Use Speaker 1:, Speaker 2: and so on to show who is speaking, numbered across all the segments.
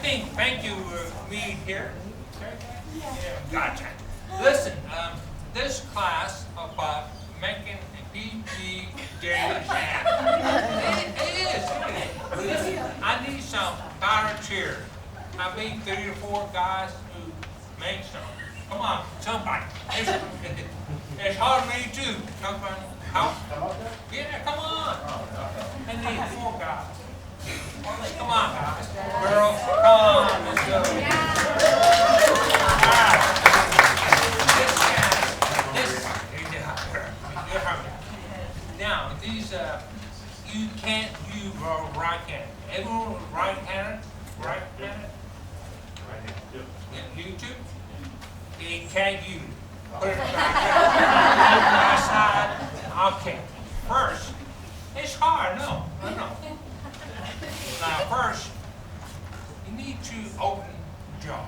Speaker 1: Thank you, me here. Yeah, gotcha. Listen, this class about making a PG daily jam. It is. Listen, I need some volunteers. I need 3 or 4 guys to make some. Come on, somebody. It's hard for me too. Somebody. Help. Yeah, come on. I need 4 guys. Come on, guys. Girls, come on. Let's go. All right. Now, these, you can't use right-handed. Everyone right-handed? Right-handed? You too? You can't use it. Put it back side. Okay. First, it's hard, no. I know. Now, first, you need to open the jaw.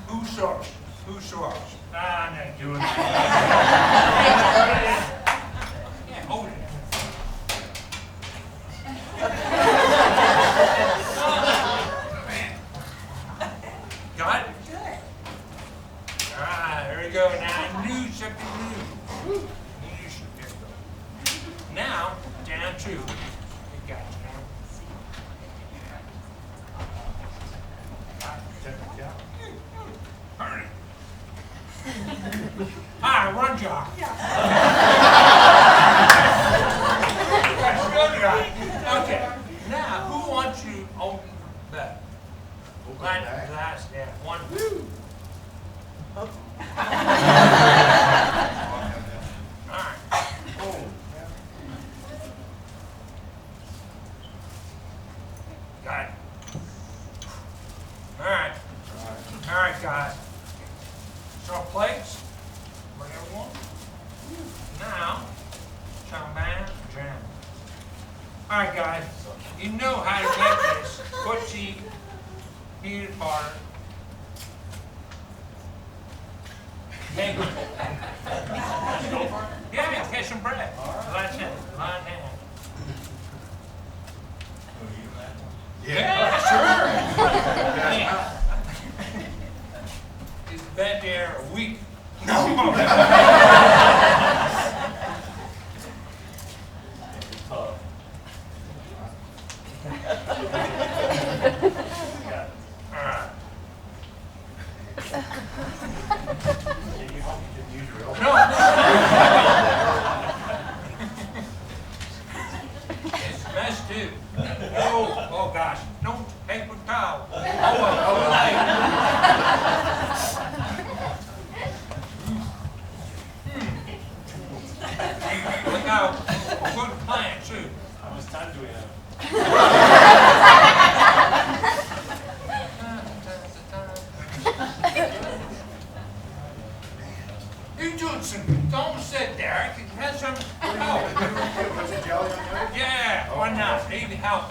Speaker 1: Who sorts? Who sorts? I'm not doing that. Yeah, open it. Got it? Good. All right, there we go. Now, I knew something new. Now, down to, you got it now. Hurry. Hi, run jaw. Okay, now, who wants you open that? Glass, yeah, one. All right. Got it. All right. All right, guys. So plates, bring everyone. Now, champagne, jam. All right, guys. You know how to make this. Put the peanut butter. Take it. Yeah, get some bread. Line hand. Yeah, sure. He's been there a week. No. Oh gosh, no paper towel. Look out, good plan too.
Speaker 2: How much time do we have?
Speaker 1: You doing some, don't sit there, you can have some help.
Speaker 2: Put some jelly on there?
Speaker 1: Yeah, why not, need help.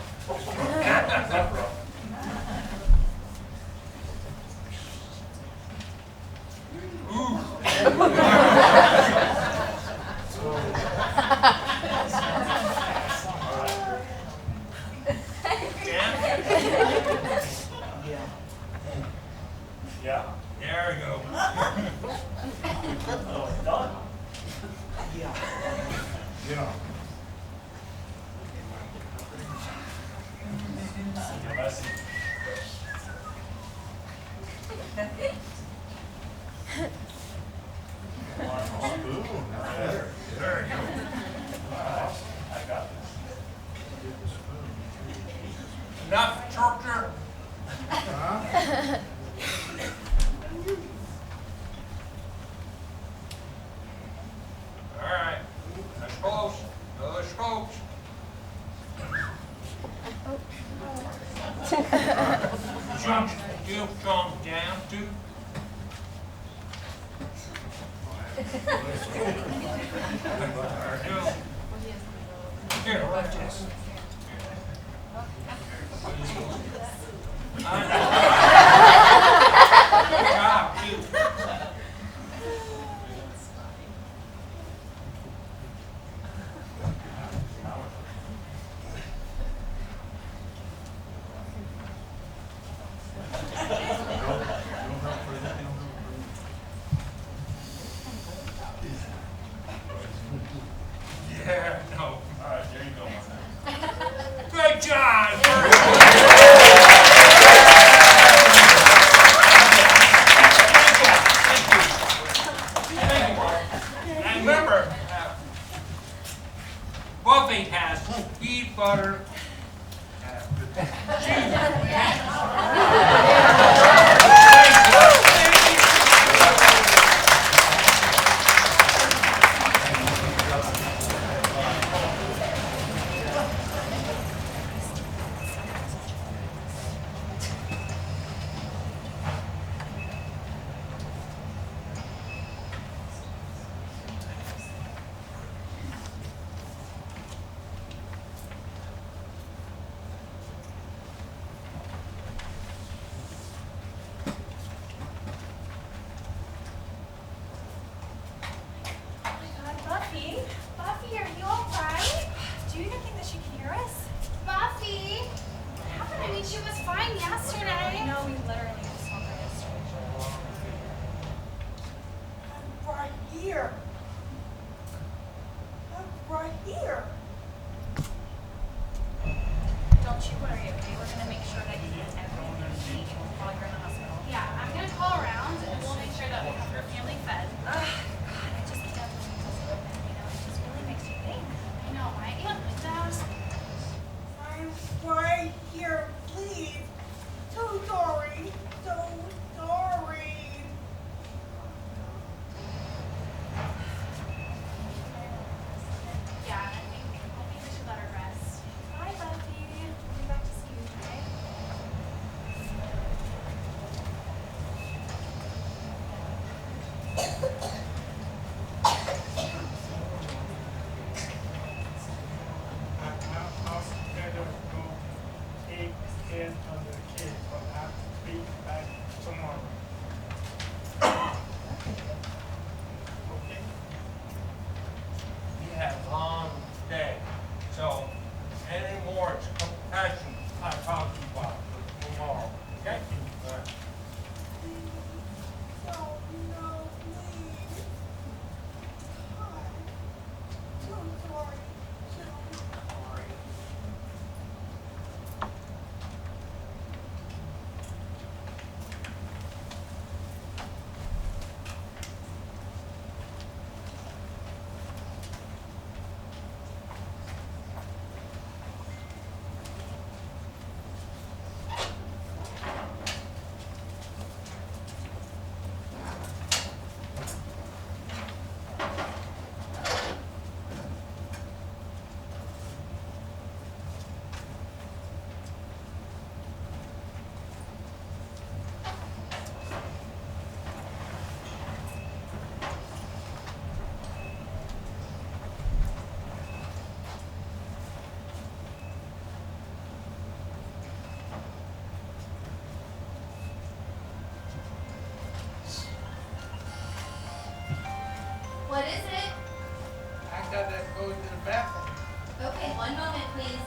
Speaker 2: Yeah.
Speaker 1: There we go.
Speaker 2: Oh, it's done.
Speaker 3: Yeah.
Speaker 2: Messy.
Speaker 1: There you go.
Speaker 2: I got this.
Speaker 1: Enough, Churcher? All right, that's close. That's close. Jump down too. Here, watch this. Good job, too.
Speaker 3: here. I'm right here.
Speaker 4: Don't you worry, okay? We're gonna make sure that you get everything you need while you're in the hospital. Yeah, I'm gonna call around and we'll make sure that we have your family fed. God, I just can't believe this happened, you know? It just really makes you think. I know, right? Yeah, it does.
Speaker 3: I'm right here, please. So sorry. So sorry.
Speaker 4: Yeah, I think we should let her rest. Bye, Buffy. We'll be back to see you, okay?
Speaker 5: I'll schedule to go take care of the kids, but I'll be back tomorrow. Okay?
Speaker 1: You had a long day, so any more compassion I talk to you about for tomorrow, okay? All right.
Speaker 3: Please. Oh, no, please. I'm so sorry. So sorry.
Speaker 6: What is it?
Speaker 5: I gotta go to the bathroom.
Speaker 6: Okay, one moment, please.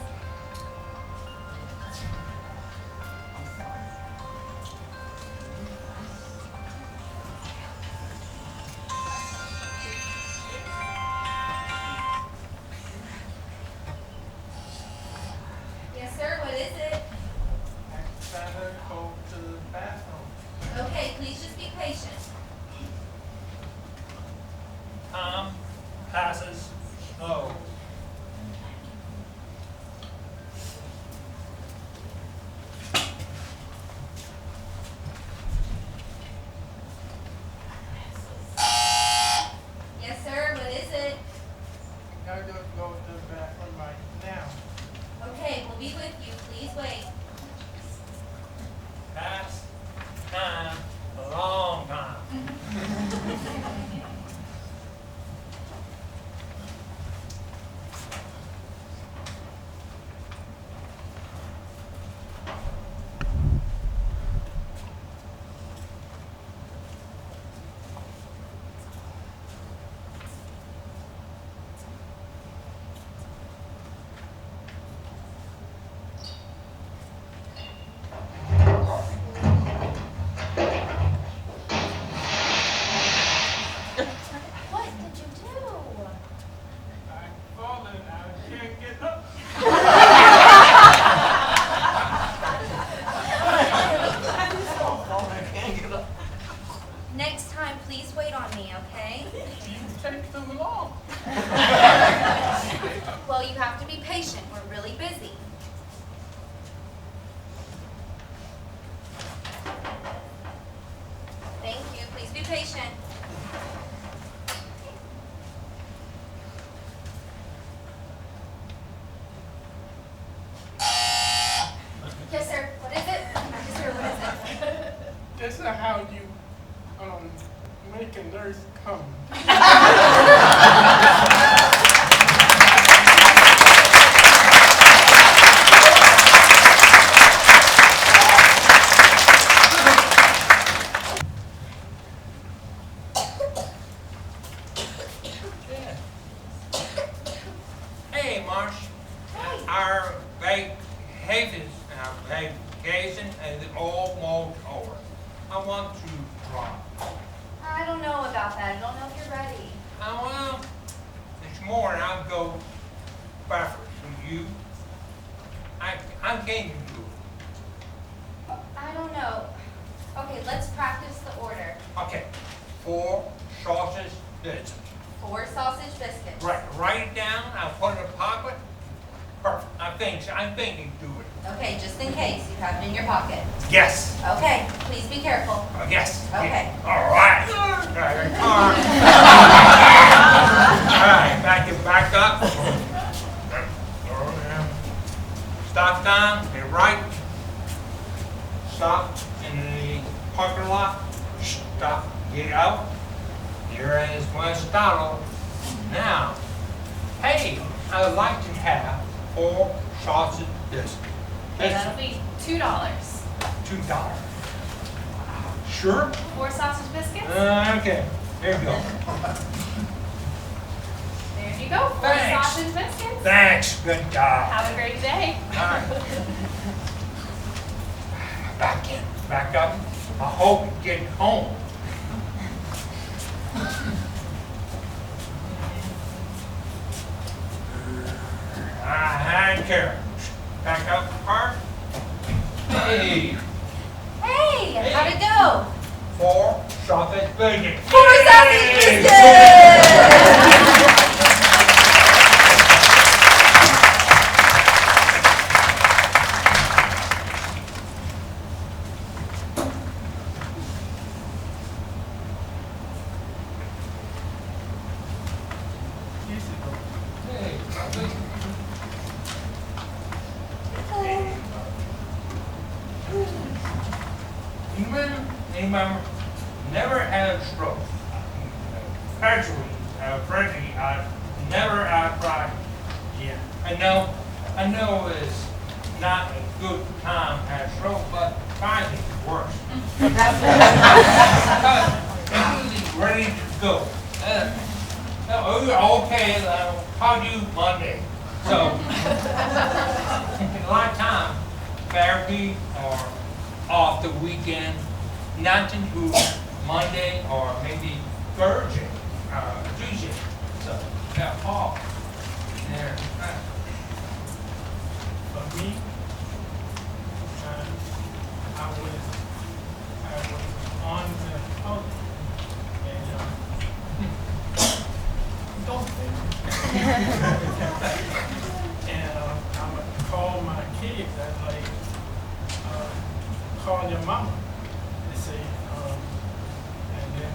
Speaker 6: Yes, sir, what is it?
Speaker 5: I gotta go to the bathroom.
Speaker 6: Okay, please just be patient.
Speaker 1: Time passes slow.
Speaker 6: Yes, sir, what is it?
Speaker 5: I gotta go to the bathroom right now.
Speaker 6: Okay, we'll be with you. Please wait.
Speaker 1: Past time, a long time.
Speaker 4: What did you do?
Speaker 5: I'm falling, I can't get up.
Speaker 6: Next time, please wait on me, okay?
Speaker 5: You take too long.
Speaker 6: Well, you have to be patient. We're really busy. Thank you. Please be patient. Yes, sir. What is it? Yes, sir. What is it?
Speaker 5: This is how you make a nurse come.
Speaker 1: Hey, Marsh.
Speaker 6: Hey.
Speaker 1: Our vacation is almost over. I want to drop.
Speaker 6: I don't know about that. I don't know if you're ready.
Speaker 1: 4 sausage biscuits.
Speaker 6: 4 sausage biscuits.
Speaker 1: Right, write it down, I'll put it in the pocket. Perfect, I'm thinking do it.
Speaker 6: Okay, just in case you have it in your pocket.
Speaker 1: Yes.
Speaker 6: Okay, please be careful.
Speaker 1: Yes.
Speaker 6: Okay.
Speaker 1: All right. All right, back up. Stop down, get right. Stop in the parking lot. Stop, get out. Here is my style. Now, hey, I would like to have 4 sausage biscuits.
Speaker 4: Okay, that'll be $2.
Speaker 1: $2. Sure?
Speaker 4: 4 sausage biscuits?
Speaker 1: Okay, here we go.
Speaker 4: There you go, 4
Speaker 1: Thanks.
Speaker 4: sausage biscuits.
Speaker 1: Thanks, good guy.
Speaker 4: Have a great day.
Speaker 1: All right. Back in, back up. I hope you get home. Hand care. Back up, park. Hey,
Speaker 6: Hey, how'd it go?
Speaker 1: 4 sausage biscuits.
Speaker 6: 4 sausage
Speaker 1: Yay!
Speaker 6: biscuits!
Speaker 1: Remember, never had a stroke. Actually, frankly, I never cried. Yeah, I know it's not a good time to have a stroke, but finally it's worse. I'm usually ready to go. Okay, I'll call you Monday. So, a lot of time, therapy or off the weekend, not until Monday or maybe Thursday, Tuesday. So, yeah, off. There.
Speaker 5: For me, I was on the phone and don't think. And I would call my kids and like call your mama and say, and then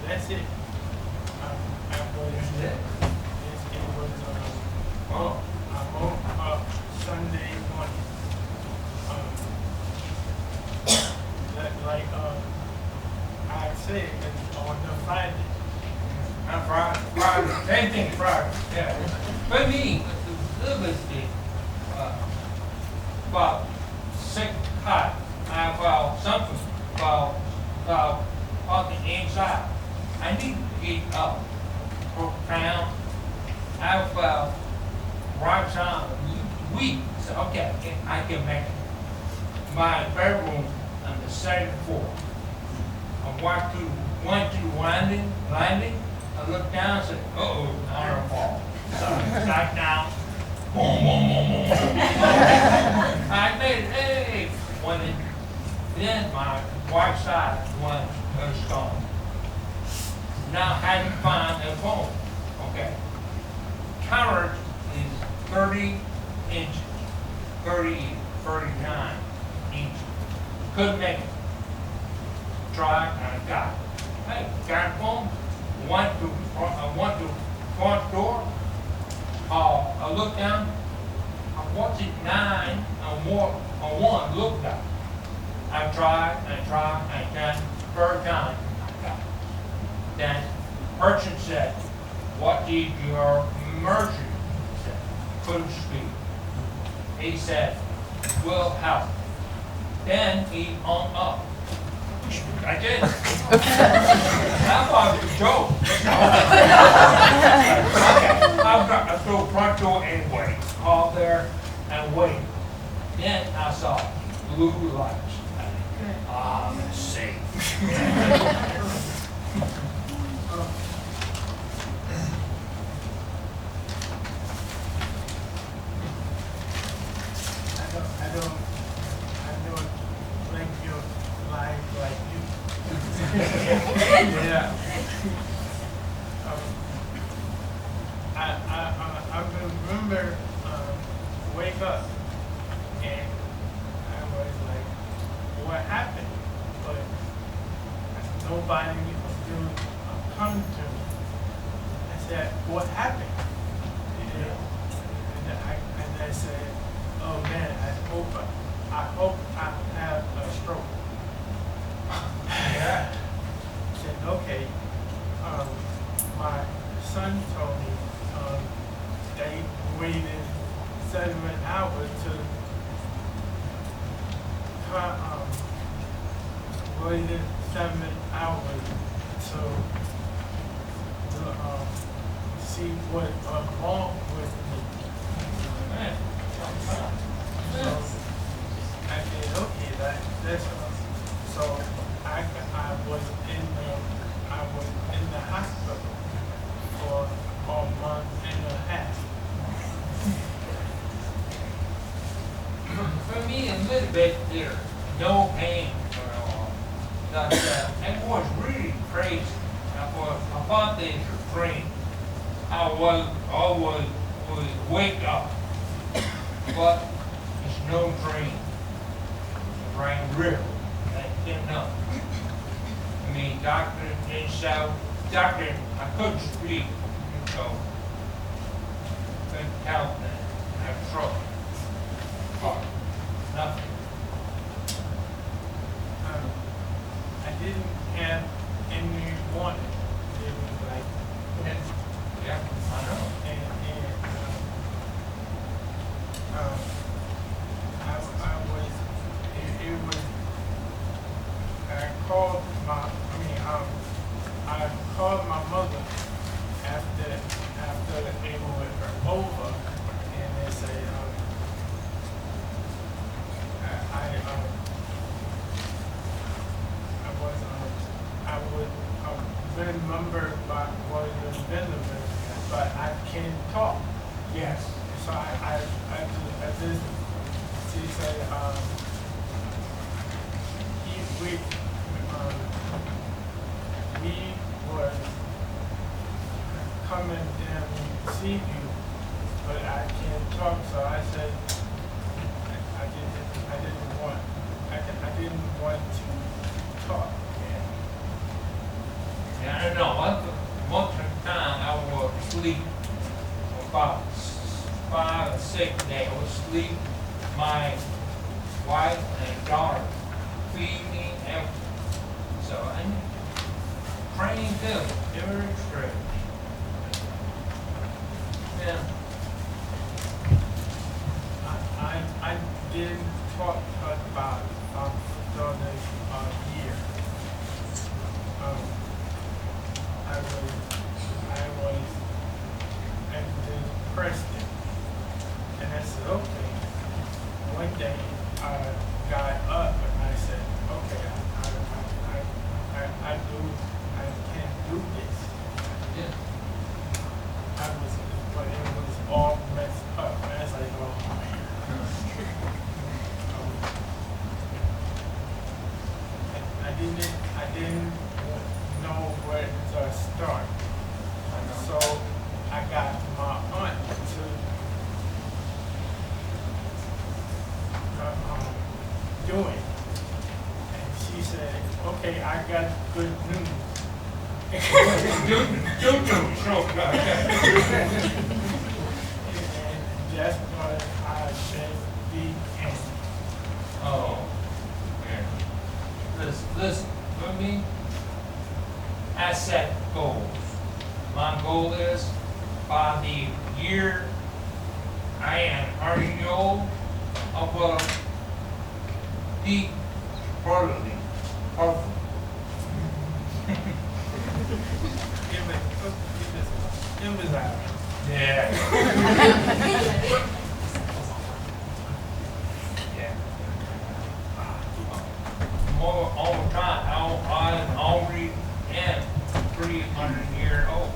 Speaker 5: that's it. I woke up Sunday morning. I said on the Friday.
Speaker 1: Not Friday. Same thing, Friday. Yeah. For me, a little bit about sick hot. I felt something about on the inside. I need to get up, broke down. I felt right on weak. So okay, I can make it. My bedroom on the second floor. I went to the landing. I looked down and said, uh-oh, I'm gonna fall. So I sat down. Boom, boom, boom, boom. I made it, hey, then my right side was gone. Now I had to find a phone. Okay. Counter is 30 inches, 39 inches. Couldn't make it. Tried and I got it. Hey, got a phone. Went to front door. I looked down. I watched it 9 or 1 looked up. I tried, and then third time I got it. Then the person said, what did your merger? He said, couldn't speak. He said, will help. Then he hung up. I did. That was a joke. Okay, I'll go front door anyway. Call there and wait. Then I saw blue lights. I'm safe.
Speaker 5: I don't live your life like you. Yeah. I remember wake up and I was like, what happened? But nobody was come to me. I said, what happened? And I said, oh man, I hope I have a stroke.
Speaker 1: Yeah.
Speaker 5: I said, okay. My son told me they waited 7 hours to waited 7 hours to see what wrong with me.
Speaker 1: Man.
Speaker 5: So I said, okay, that's so I was in the hospital for a month and a half.
Speaker 1: For me, a little bit there, no pain at all. But it was really crazy. I thought they were dream. I was wake up, but it's no dream. It rang real. I didn't know. I mean, doctor didn't shout. Doctor, I couldn't speak, so couldn't tell that I have trouble. Heart, nothing.
Speaker 5: I didn't have any warning. It was like,
Speaker 1: Yeah, I know.
Speaker 5: and I called my mother after it was over, and they say, I would remember what was invented, but I can't talk.
Speaker 1: Yes.
Speaker 5: So I just, she said, we were coming down to see you, but I can't talk. So I said, I didn't want to talk.
Speaker 1: Yeah, I don't know. Most of the time I was asleep about 5 or 6 days. I was asleep. My wife and daughter feed me everything. So I'm praying too. Very strange. Yeah.
Speaker 5: I didn't talk about for the year. I was depressed, and I said, okay. One day I got up and I said, okay, I can't do this.
Speaker 1: Yeah.
Speaker 5: But it was all messed up. And I was like, oh man. I didn't know where to start. So I got my aunt to do it. And she said, okay, I got good news.
Speaker 1: And
Speaker 5: that's what I said the end.
Speaker 1: Oh, yeah. Listen, for me, I set goals. My goal is by the year I am 30 years old, I will be perfectly perfect.
Speaker 5: It was out.
Speaker 1: Yeah. Yeah. More all the time, I already am 300 years old.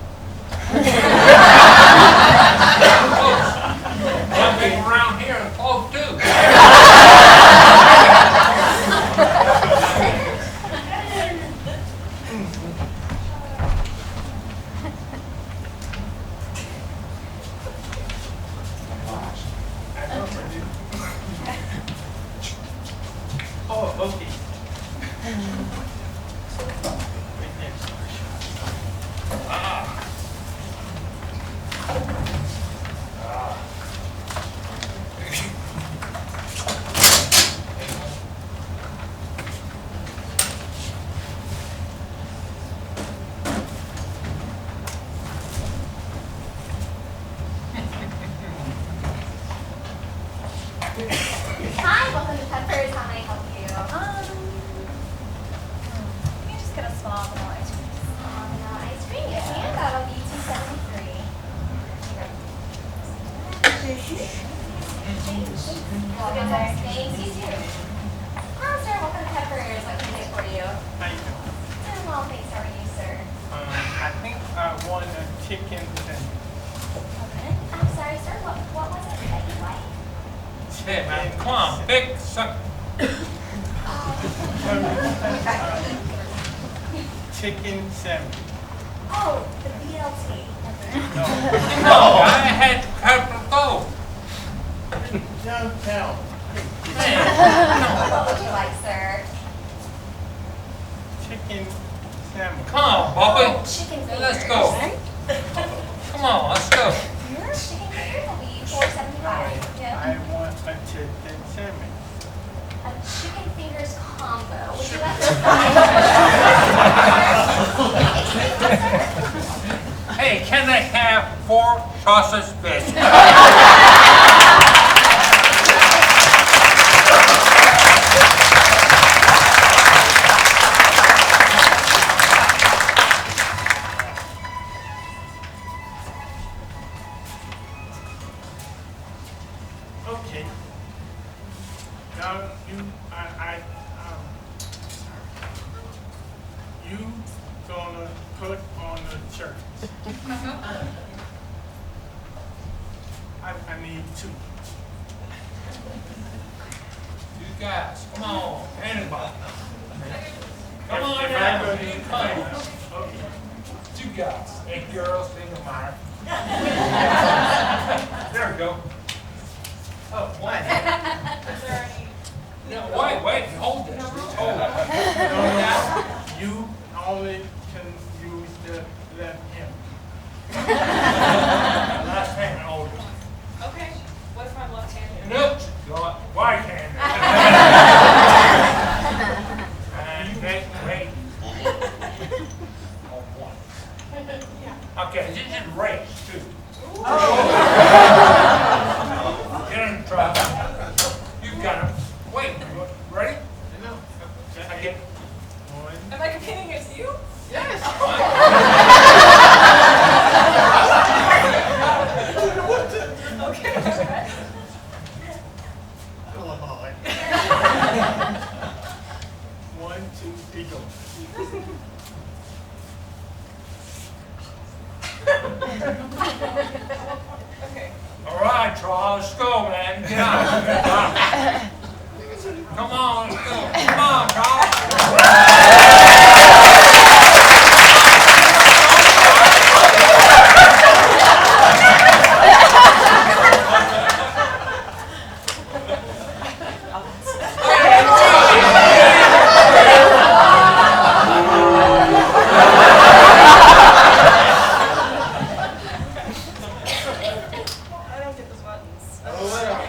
Speaker 1: Some people around here are close too.
Speaker 5: I know for you. Oh, okay. Right there.
Speaker 6: Hi, welcome to Peppers. How may I help you?
Speaker 4: Can you just get a small vanilla ice cream?
Speaker 6: Ice cream, you can. That'll be $2.73. Welcome, sir. Thanks, you too. Hi, sir. Welcome to Peppers. What can I do for you?
Speaker 5: How you doing?
Speaker 6: Doing well, thanks. How are you, sir?
Speaker 5: I think I want a chicken sandwich.
Speaker 6: Okay. I'm sorry, sir. What was it that you like?
Speaker 1: Hey, man, come on, pick some.
Speaker 5: Chicken sandwich.
Speaker 6: Oh, the BLT.
Speaker 5: No.
Speaker 1: No, I had capital.
Speaker 5: Downtown.
Speaker 6: What would you like, sir?
Speaker 5: Chicken sandwich.
Speaker 1: Come on, Bobby.
Speaker 6: Chicken fingers.
Speaker 1: Let's go. Come on, let's go.
Speaker 6: Chicken fingers will be $4.75. Yeah.
Speaker 5: I want a chicken sandwich.
Speaker 6: A chicken fingers combo. Would you like to
Speaker 1: Hey, can I have 4 sausage biscuits?
Speaker 5: Okay. Now you gonna put on the shirt. I need 2.
Speaker 1: You guys, come on, anybody. Come on,
Speaker 5: If I
Speaker 1: now.
Speaker 5: go need
Speaker 1: Come on.
Speaker 5: okay.
Speaker 1: You guys and girls, they don't matter. There we go. Oh, what? No, wait, hold this. Hold it.
Speaker 5: You only can use the left hand.
Speaker 1: Last hand, hold it.
Speaker 3: Okay, what if I'm left-handed?
Speaker 1: Nope, right hand. And wait. On one. Okay, this is race too. Get in trouble. You got him. Wait, ready?
Speaker 5: No.
Speaker 1: Again.
Speaker 5: One.
Speaker 3: Am I competing against you?
Speaker 1: Yes.
Speaker 3: Okay.
Speaker 5: One, two, three, go.
Speaker 3: Okay.
Speaker 1: All right, Charles, let's go, man. Get out. Come on, let's go. Come on, Charles.
Speaker 3: I don't get those buttons.
Speaker 5: Oh, well.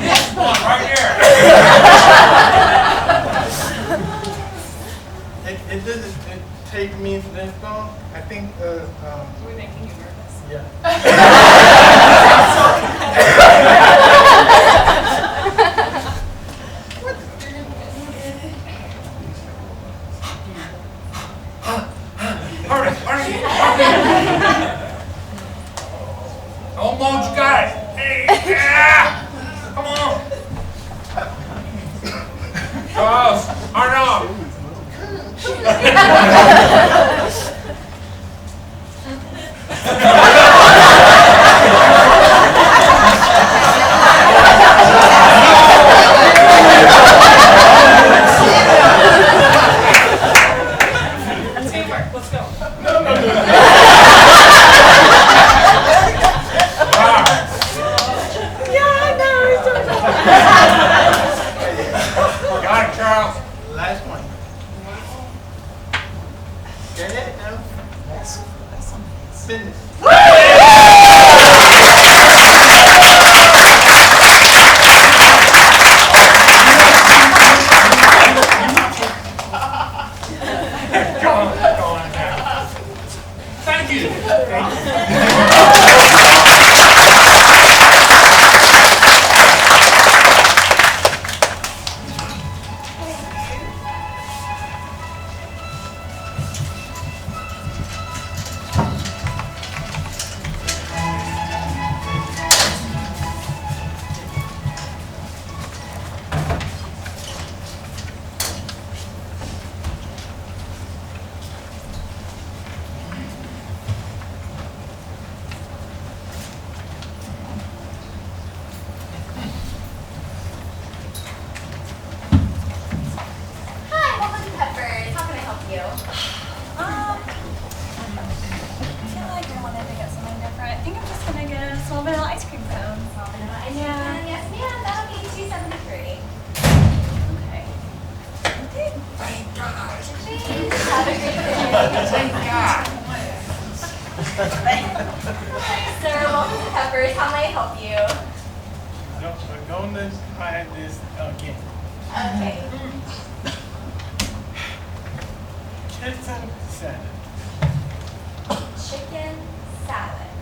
Speaker 1: This one right here.
Speaker 5: It doesn't take me this long. I think,
Speaker 3: Are we making you nervous?
Speaker 5: yeah.
Speaker 1: Hurry, hurry, hurry. Almost got it. Hey, yeah. Come on. Charles, Arnold.
Speaker 3: Teamwork, let's go.
Speaker 1: Got it, Charles.
Speaker 5: Last one. Get it? No? Business.
Speaker 1: Go on now. Thank you.
Speaker 6: Hi, welcome to Peppers. How can I help you?
Speaker 3: I feel like I wanted to get something different. I think I'm just gonna get a small vanilla ice cream cone. Yeah.
Speaker 6: Yes, ma'am. That'll be $2.73.
Speaker 3: Okay. Okay.
Speaker 1: Thank God.
Speaker 6: Have a great day.
Speaker 1: Thank God.
Speaker 6: Sir, welcome to Peppers. How may I help you?
Speaker 5: Don't try this again.
Speaker 6: Okay.
Speaker 5: Chicken salad.
Speaker 6: Chicken salad.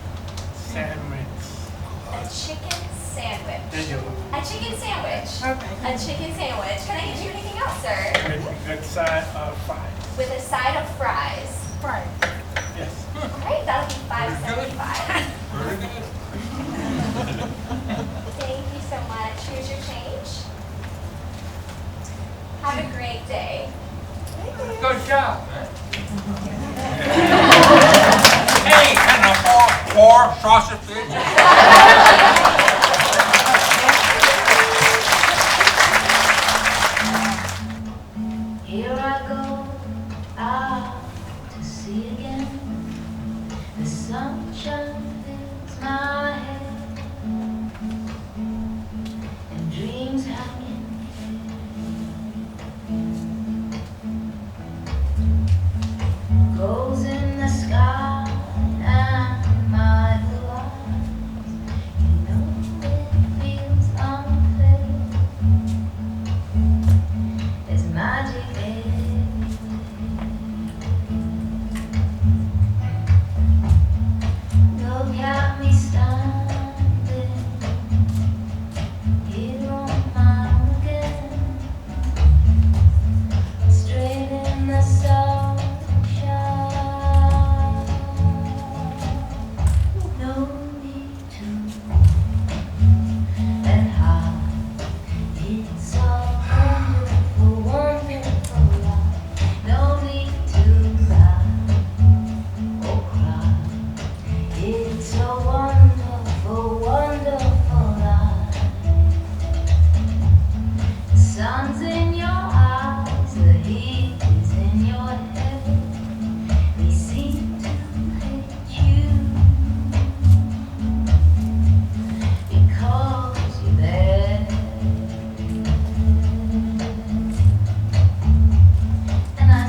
Speaker 5: Sandwich.
Speaker 6: A chicken sandwich.
Speaker 5: There you go.
Speaker 6: A chicken sandwich.
Speaker 5: Okay.
Speaker 6: A chicken sandwich. Can I get you anything else, sir?
Speaker 5: With a side of fries.
Speaker 6: With a side of fries.
Speaker 3: Right.
Speaker 5: Yes.
Speaker 6: All right, that'll be $5.75.
Speaker 1: Very good.
Speaker 6: Thank you so much. Here's your change. Have a great day.
Speaker 1: Good job, man. Hey, and a four sausage pigeons.
Speaker 7: Here I go out to sea again. The sunshine fills my head, and dreams hanging goes in the sky and my blue eyes. You know it feels unfair. There's magic look at me standing here on my own again, straight in the sunshine. No need to and hide. It's a wonderful, wonderful life. No need to cry or cry. It's a wonderful, wonderful life. The sun's in your eyes, the heat is in your head. They seem to hate you because you're there. And I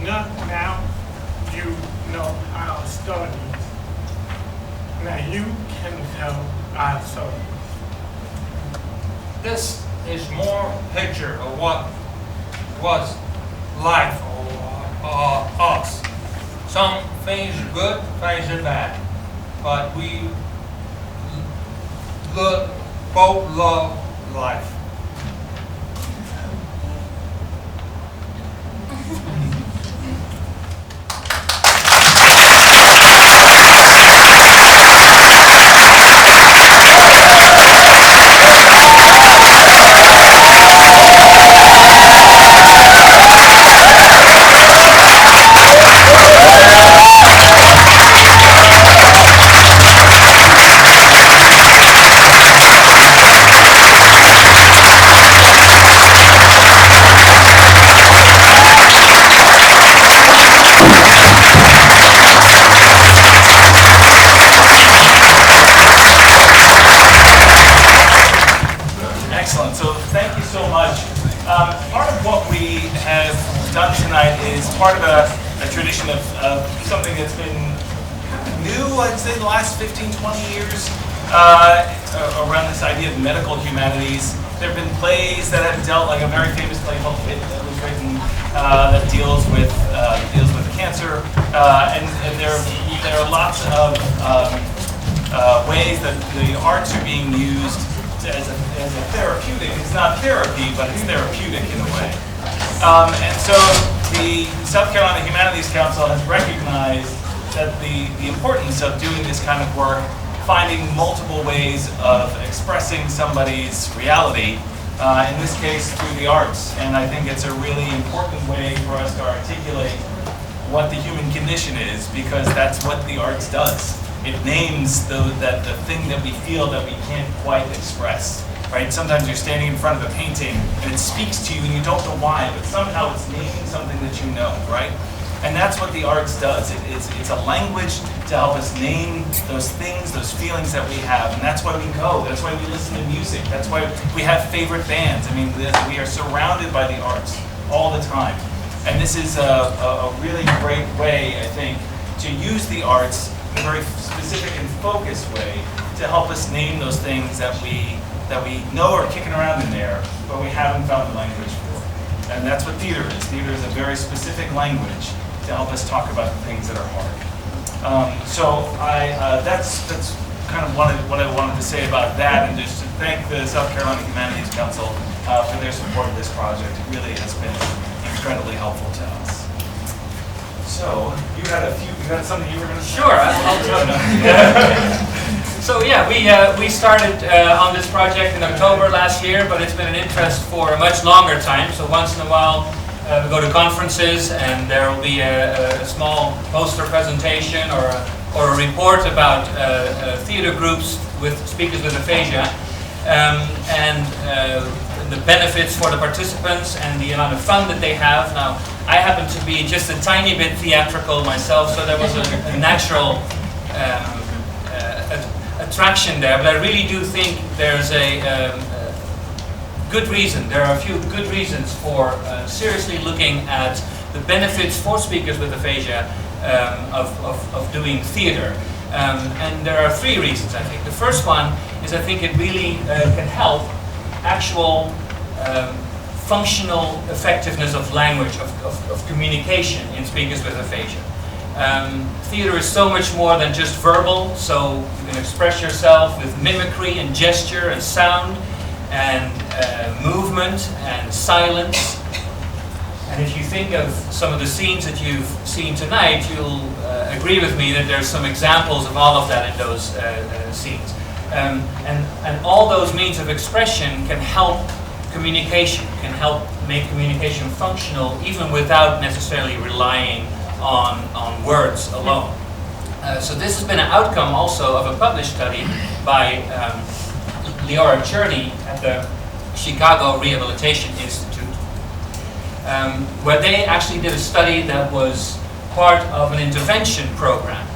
Speaker 5: now you know our stories. Now you can tell our story.
Speaker 1: This is more picture of what was life or us. Some things are good, things are bad, but we both love life.
Speaker 8: Excellent. So thank you so much. Part of what we have done tonight is part of a tradition of something that's been new, I'd say, the last 15, 20 years around this idea of medical humanities. There have been plays that have dealt, like a very famous play called It that was written that deals with cancer, and there are lots of ways that the arts are being used as a therapeutic. It's not therapy, but it's therapeutic in a way. And so the South Carolina Humanities Council has recognized that the importance of doing this kind of work, finding multiple ways of expressing somebody's reality, in this case through the arts. And I think it's a really important way for us to articulate what the human condition is, because that's what the arts does. It names the thing that we feel that we can't quite express, right? Sometimes you're standing in front of a painting and it speaks to you and you don't know why, but somehow it's naming something that you know, right? And that's what the arts does. It's a language to help us name those things, those feelings that we have. And that's why we go. That's why we listen to music. That's why we have favorite bands. I mean, we are surrounded by the arts all the time. And this is a really great way, I think, to use the arts in a very specific and focused way to help us name those things that we know are kicking around in there, but we haven't found the language for. And that's what theater is. Theater is a very specific language to help us talk about the things that are hard. So that's kind of what I wanted to say about that, and just to thank the South Carolina Humanities Council for their support of this project. It really has been incredibly helpful to us. So you had something you were going to say?
Speaker 9: Sure, I'll tell you. So yeah, we started on this project in October last year, but it's been an interest for a much longer time. So once in a while we go to conferences and there will be a small poster presentation or a report about theater groups with speakers with aphasia, and the benefits for the participants and the amount of fun that they have. Now, I happen to be just a tiny bit theatrical myself, so there was a natural attraction there, but I really do think there's a good reason. There are a few good reasons for seriously looking at the benefits for speakers with aphasia of doing theater. And there are three reasons, I think. The first one is I think it really can help actual functional effectiveness of language, of communication in speakers with aphasia. Theater is so much more than just verbal, so you can express yourself with mimicry and gesture and sound and movement and silence. And if you think of some of the scenes that you've seen tonight, you'll agree with me that there's some examples of all of that in those scenes. And all those means of expression can help communication, can help make communication functional even without necessarily relying on words alone. So this has been an outcome also of a published study by Leora Cherney at the Chicago Rehabilitation Institute, where they actually did a study that was part of an intervention program.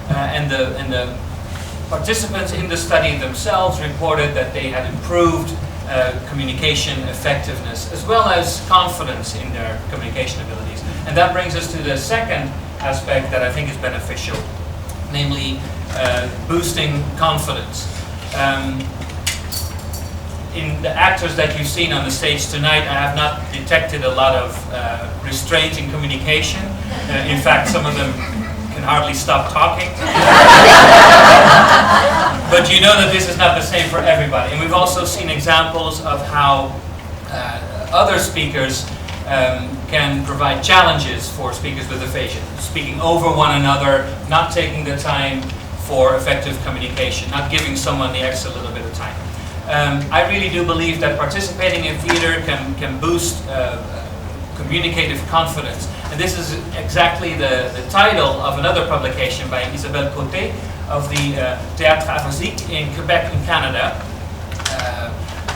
Speaker 9: And the participants in the study themselves reported that they had improved communication effectiveness as well as confidence in their communication abilities. And that brings us to the second aspect that I think is beneficial, namely boosting confidence. In the actors that you've seen on the stage tonight, I have not detected a lot of restraint in communication. In fact, some of them can hardly stop talking. But you know that this is not the same for everybody. And we've also seen examples of how other speakers can provide challenges for speakers with aphasia, speaking over one another, not taking the time for effective communication, not giving someone the extra little bit of time. I really do believe that participating in theater can boost communicative confidence. And this is exactly the title of another publication by Isabelle Côté of the Théâtre Aphasic in Quebec in Canada.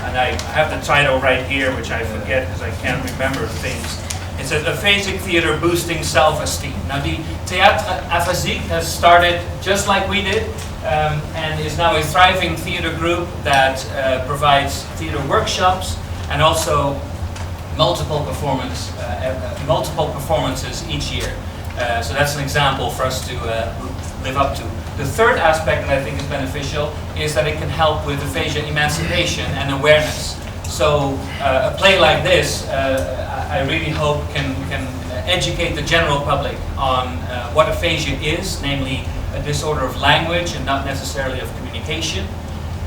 Speaker 9: And I have the title right here, which I forget because I can't remember things. It says, Aphasic Theater Boosting Self-Esteem. Now the Théâtre Aphasic has started just like we did, and is now a thriving theater group that provides theater workshops and also multiple performances each year. So that's an example for us to live up to. The third aspect that I think is beneficial is that it can help with aphasia emancipation and awareness. So a play like this, I really hope can educate the general public on what aphasia is, namely a disorder of language and not necessarily of communication,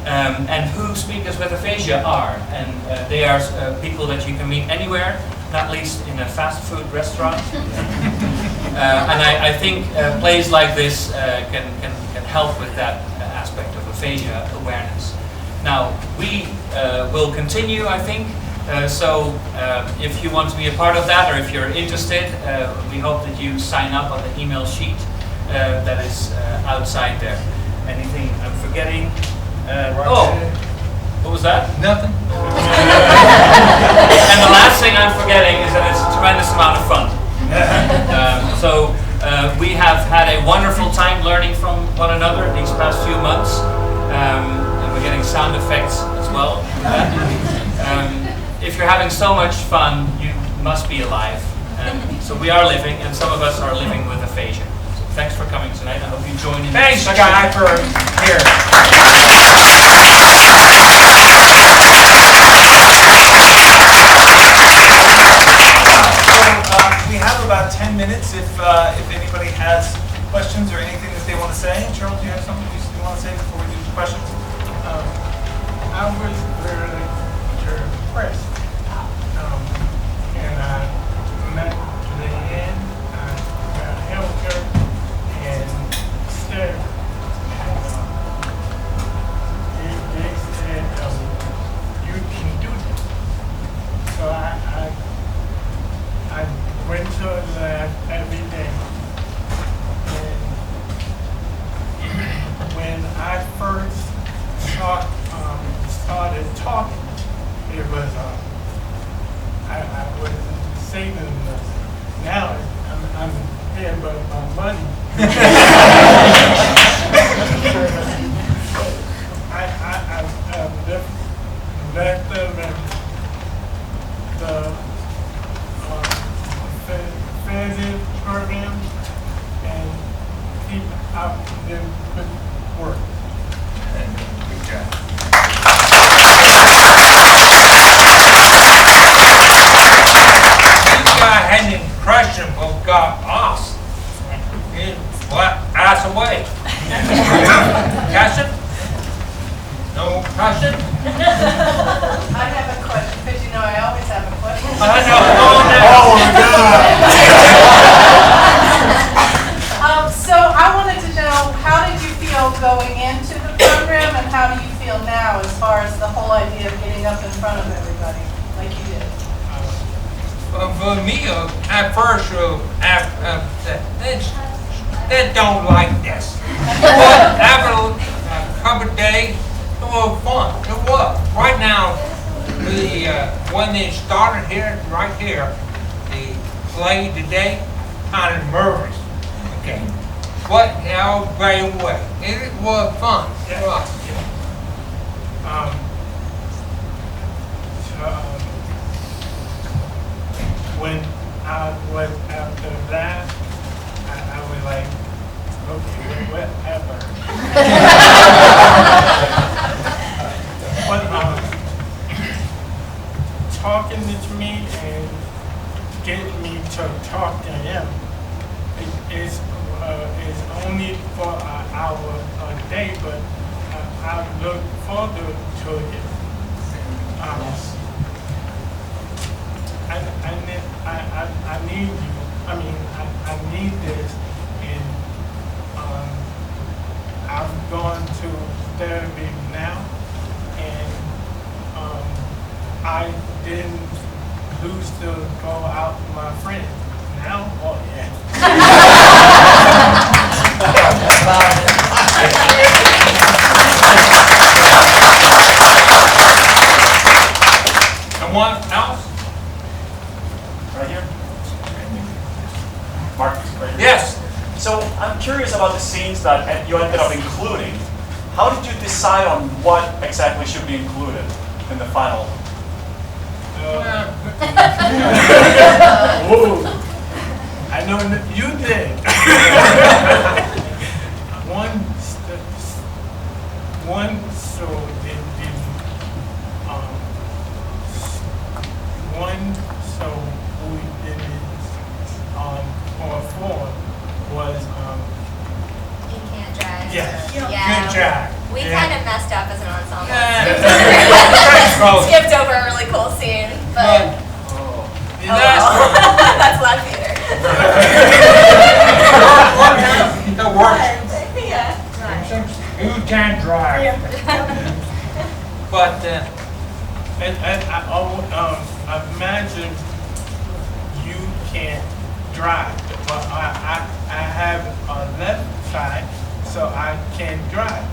Speaker 9: and who speakers with aphasia are. And they are people that you can meet anywhere, not least in a fast food restaurant. And I think plays like this can help with that aspect of aphasia awareness. Now, we will continue, I think. So if you want to be a part of that, or if you're interested, we hope that you sign up on the email sheet that is outside there. Anything I'm forgetting? What was that?
Speaker 1: Nothing.
Speaker 9: And the last thing I'm forgetting is that it's a tremendous amount of fun. So we have had a wonderful time learning from one another these past few months. And we're getting sound effects as well. If you're having so much fun, you must be alive. And so we are living, and some of us are living with aphasia. So thanks for coming tonight. I hope you join in.
Speaker 1: Thanks, Guy, for here.
Speaker 5: We have about 10 minutes if anybody has questions or anything that they want to say. Charles, do you have something you want to say before we do the questions?
Speaker 10: I was very impressed. And I met Leanne, I helped her and Sarah. And they said, you can do this. So I went to the lab every day. And when I first started talking, it was I wasn't saving enough. Now I'm paying my money. I've left the offensive program and keep out them good work.
Speaker 1: Good job. I had an impression of God us. What? Ass away. Question? No question?
Speaker 11: I have a question, because you know I always have a question.
Speaker 1: I know. Oh,
Speaker 11: So I wanted to know, how did you feel going into the program, and how do you feel now as far as the whole idea of getting up in front of everybody like you did?
Speaker 1: For me, at first, they don't like this. But after a couple of days, it was fun. It was. Right now, when they started here, right here, the play today, kind of nervous. Okay. But now, right away, it was fun. It was.
Speaker 10: When
Speaker 5: I was after that, I was like, okay, whatever. But talking to me and getting me to talk to him is only for an hour a day, but I look forward to it. I need you. I mean, I need this, and I've gone to therapy now, and I didn't lose to go out with my friends. Now, oh yeah.
Speaker 1: Someone else?
Speaker 2: Right here? Mark, right here.
Speaker 1: Yes.
Speaker 2: So I'm curious about the scenes that you ended up including. How did you decide on what exactly should be included in the final?
Speaker 5: Whoa. I know you did. One show we did on four was
Speaker 6: You can't drive.
Speaker 5: yes,
Speaker 6: Yeah.
Speaker 5: good job.
Speaker 6: We
Speaker 5: Yeah.
Speaker 6: kind of messed up as an ensemble.
Speaker 1: Yeah.
Speaker 6: Skipped over a really cool scene, but
Speaker 1: The last
Speaker 6: that's live theater.
Speaker 1: one has the worst.
Speaker 6: Yeah.
Speaker 1: You can't drive. But
Speaker 5: And I imagine you can't drive, but I have a left side, so I can drive.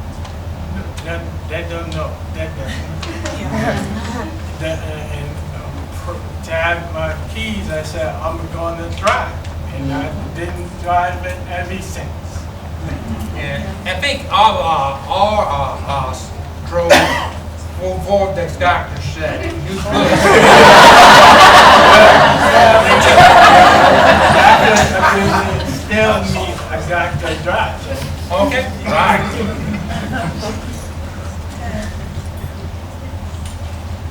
Speaker 5: That don't know. That doesn't. To have my keys, I said I'm going to drive, and I didn't drive it ever since.
Speaker 1: yeah, I think all of us drove for the doctor said. You could.
Speaker 5: Tell me I got to drive.
Speaker 1: Okay. Right.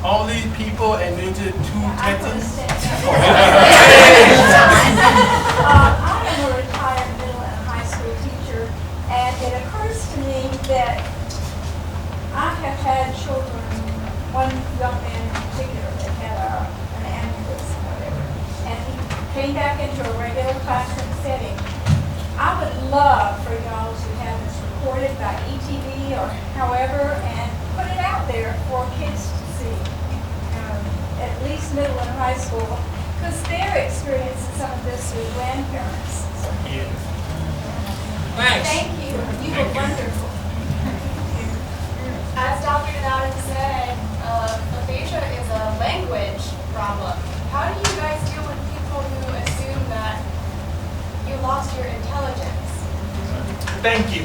Speaker 5: All these people and there's the two Texans.
Speaker 12: I am a retired middle and high school teacher, and it occurs to me that I have had children, one young man in particular that had an aneurysm or whatever, and he came back into a regular classroom setting. I would love for y'all to have this recorded by ETV or however, and put it out there for kids to see, at least middle and high school, because they're experiencing some of this with grandparents. So,
Speaker 1: Thanks.
Speaker 12: thank you. You were wonderful.
Speaker 4: As Dr. Ouden said, aphasia is a language problem. How do you guys deal with people who assume that you lost your intelligence?
Speaker 5: Thank you.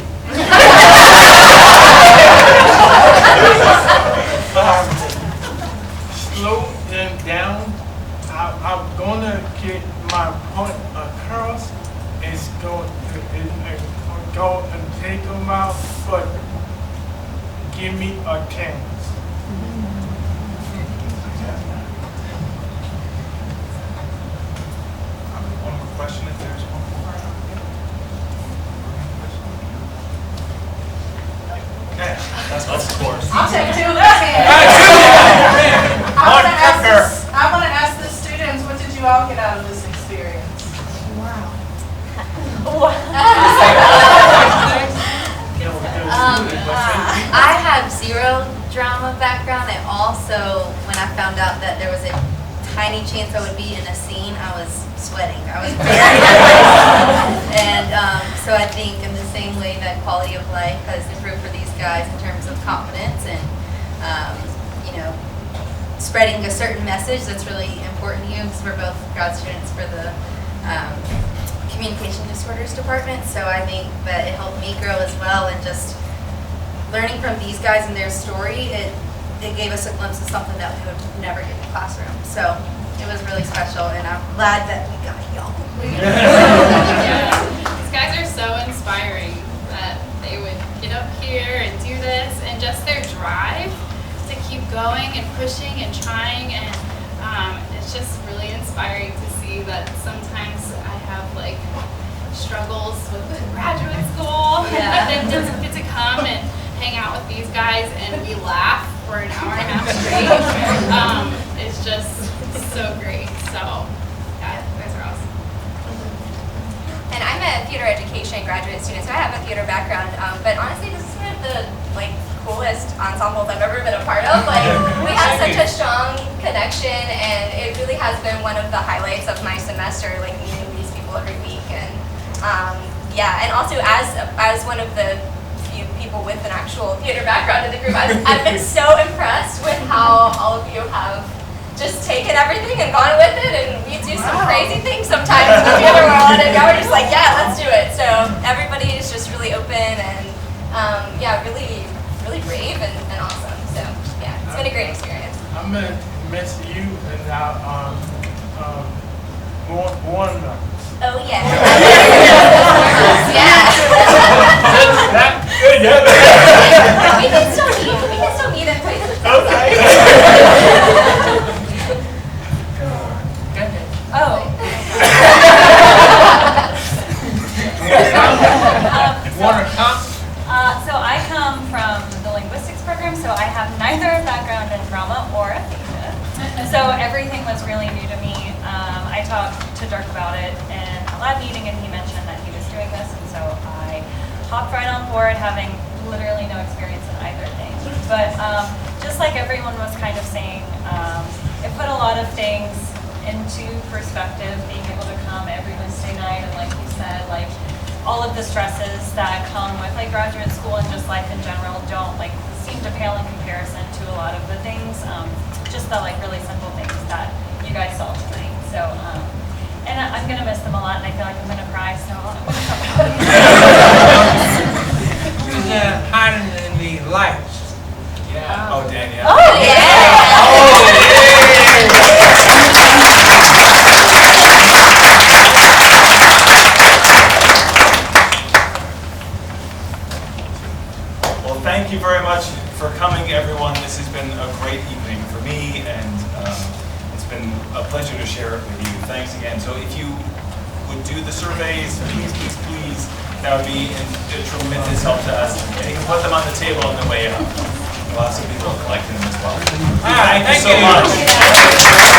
Speaker 5: Slow them down. I'm gonna get my point across. It's going to go and take them out, but give me a chance.
Speaker 8: One more question if there's one more. That's of course.
Speaker 11: I'll take two of those hands. I want to ask the students, what did you all get out of this experience?
Speaker 6: I have zero drama background, and also when I found out that there was a tiny chance I would be in a scene, I was sweating. I was very nervous. And so I think in the same way that quality of life has improved for these guys in terms of confidence and spreading a certain message that's really important to you, because we're both grad students for the communication disorders department. So I think that it helped me grow as well, and just learning from these guys and their story, it gave us a glimpse of something that we would never get in the classroom. So it was really special, and I'm glad that we got y'all.
Speaker 4: Yeah. These guys are so inspiring that they would get up here and do this, and just their drive to keep going and pushing and trying, and it's just really inspiring to see that sometimes I have like struggles with graduate school, but then just get to come and hang out with these guys and we laugh for an hour and a half straight. It's just so great. So yeah, you guys are awesome.
Speaker 13: And I'm a theater education graduate student, so I have a theater background. But honestly, this is one of the coolest ensembles I've ever been a part of. We have such a strong connection, and it really has been one of the highlights of my semester. Meeting these people every week, and and also as one of the few people with an actual theater background in the group, I've been so impressed with how all of you have just taken everything and gone with it, and we do some crazy things sometimes in the theater world, and now we're just like, yeah, let's do it. So everybody is just really open and really brave and awesome. So yeah, it's been a great experience.
Speaker 10: I'm gonna miss you and our Wanda.
Speaker 13: Oh yeah.
Speaker 10: Yeah.
Speaker 13: We can still meet in places.
Speaker 3: So I come from the linguistics program, so I have neither a background in drama or aphasia. So everything was really new to me. I talked to Dirk about it in a lab meeting, and he mentioned that he was doing this, and so I hopped right on board, having literally no experience in either thing. But just like everyone was kind of saying, it put a lot of things into perspective, being able to come every Wednesday night, and like you said, all of the stresses that come with graduate school and just life in general don't seem to pale in comparison to a lot of the things, just the really simple things that you guys saw tonight. So, and I'm gonna miss them a lot, and I feel like I'm gonna cry, so I'm gonna stop.
Speaker 1: Who's hiding in the lights?
Speaker 8: Yeah. Oh, Danielle.
Speaker 3: Oh yeah!
Speaker 8: Well, thank you very much for coming, everyone. This has been a great evening for me, and it's been a pleasure to share it with you. Thanks again. So if you would do the surveys, please, that would be a tremendous help to us. And you can put them on the table on the way out. Lots of people are collecting them as well.
Speaker 1: All right,
Speaker 8: Thank you so
Speaker 1: thank you.
Speaker 8: much.